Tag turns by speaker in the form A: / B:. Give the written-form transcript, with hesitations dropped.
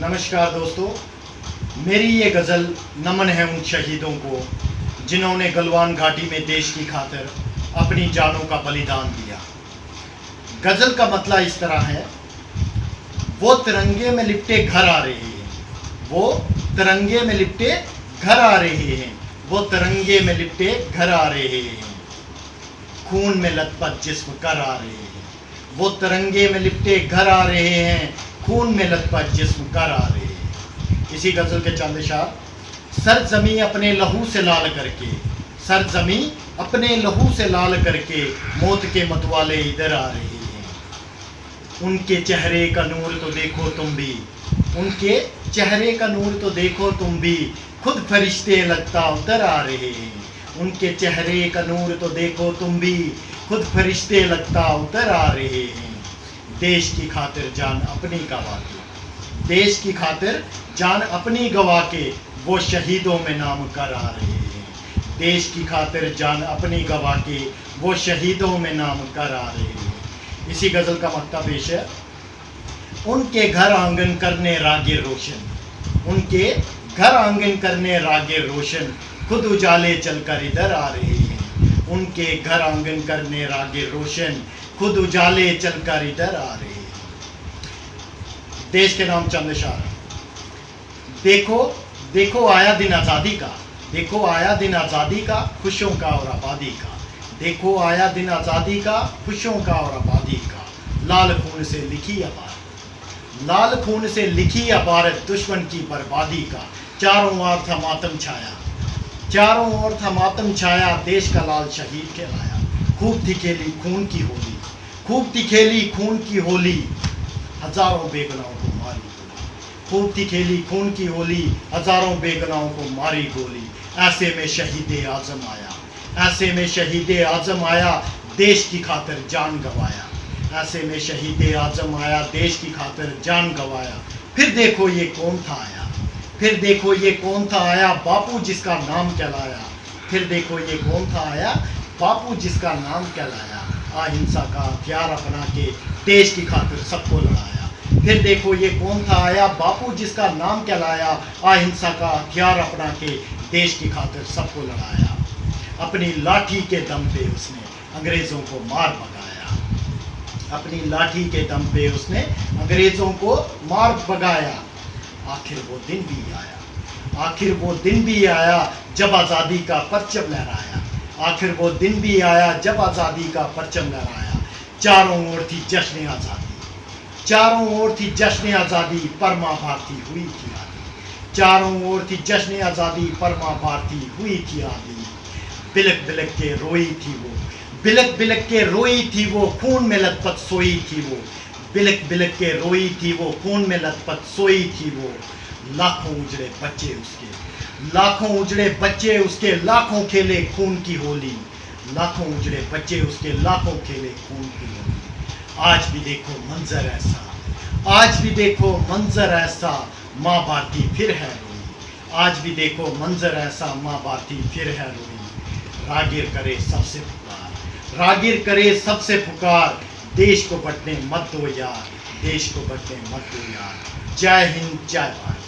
A: नमस्कार दोस्तों, मेरी ये गज़ल नमन है उन शहीदों को जिन्होंने गलवान घाटी में देश की खातिर अपनी जानों का बलिदान दिया। गज़ल का मतलब इस तरह है, वो तिरंगे में लिपटे घर आ रहे हैं, वो तिरंगे में लिपटे घर आ रहे हैं, वो तिरंगे में लिपटे घर आ रहे हैं, खून में लथपथ जिस्म कर आ रहे हैं, वो तिरंगे में लिपटे घर आ रहे हैं, खून में लथपथ जिस्म कर आ रहे हैं। इसी गज़ल के चंद इशार। सरजमी अपने लहू से लाल करके, सरजमी अपने लहू से लाल करके मौत के मतवाले इधर आ रहे हैं। उनके चेहरे का नूर तो देखो तुम भी, उनके चेहरे का नूर तो देखो तुम भी, खुद फरिश्ते लगता उतर आ रहे हैं। उनके चेहरे का नूर तो देखो तुम भी, खुद फरिश्ते लगता उतर आ रहे हैं। देश की खातिर जान अपनी गवा के, देश की खातिर जान अपनी गवा के वो शहीदों में नाम कर आ रहे हैं। देश की खातिर जान अपनी गवा के वो शहीदों में नाम कर आ रहे हैं। इसी गज़ल का मक्ता पेश है। उनके घर आंगन करने रागे रोशन, उनके घर आंगन करने रागे रोशन, खुद उजाले चलकर इधर आ रहे हैं। उनके घर आंगन करने रागे रोशन, खुद उजाले चलकर इधर आ रहे हैं। देश के नाम चंद इशारा। देखो देखो आया दिन आज़ादी का, देखो आया दिन आज़ादी का, खुशियों का और आबादी का। देखो आया दिन आज़ादी का, खुशियों का और आबादी का। लाल खून से लिखी अबारत, लाल खून से लिखी अबारत, दुश्मन की बर्बादी का। चारों ओर था मातम छाया, चारों ओर था मातम छाया, देश का लाल शहीद कहलाया। खूब थी खेली खून की होली, खूब थी खेली खून की होली, हजारों बेगुनाहों को मारी गोली। खूब थी खेली खून की होली, हजारों बेगुनाहों को मारी गोली। ऐसे में शहीद आजम आया, ऐसे में शहीद आजम आया, देश की खातिर जान गवाया। ऐसे में शहीद आजम आया, देश की खातिर जान गवाया। फिर देखो ये कौन था आया, फिर देखो ये कौन था आया, बापू जिसका नाम कहलाया। फिर देखो ये कौन था आया, बापू जिसका नाम कहलाया। अहिंसा का हथियार अपना के देश की खातिर सबको लड़ाया। फिर देखो ये कौन था आया, बापू जिसका नाम कहलाया। अहिंसा का हथियार अपना के देश की खातिर सबको लड़ाया। अपनी लाठी के दम पे उसने अंग्रेज़ों को मार भगाया, अपनी लाठी के दम पे उसने अंग्रेज़ों को मार भगाया। आखिर वो दिन भी आया, आखिर वो दिन भी आया, जब आज़ादी का परचम लहराया। आखिर वो दिन भी आया, जब आज़ादी का परचम लहराया। चारों ओर थी जश्न आज़ादी, चारों ओर थी जश्न आज़ादी, पर माँ भारती हुई थी आदी। चारों ओर थी जश्न आज़ादी, पर माँ भारती हुई थी आदी। बिलक बिलक के रोई थी वो, बिलक बिलक के रोई थी वो, खून में लथपथ सोई थी वो। बिलक बिलक के रोई थी वो, खून में लथपथ सोई थी वो। लाखों उजड़े बच्चे उसके, लाखों उजड़े बच्चे उसके, लाखों खेले खून की होली। लाखों उजड़े बच्चे उसके, लाखों खेले खून की होली। आज भी देखो मंजर ऐसा, आज भी देखो मंजर ऐसा, माँ भारती फिर है रोई। आज भी देखो मंजर ऐसा, माँ भारती फिर है रोई। रागिर करे सबसे पुकार, रागिर करे सबसे पुकार, देश को बंटने मत दो यार, देश को बंटने मत दो यार। जय हिंद, जय भारत।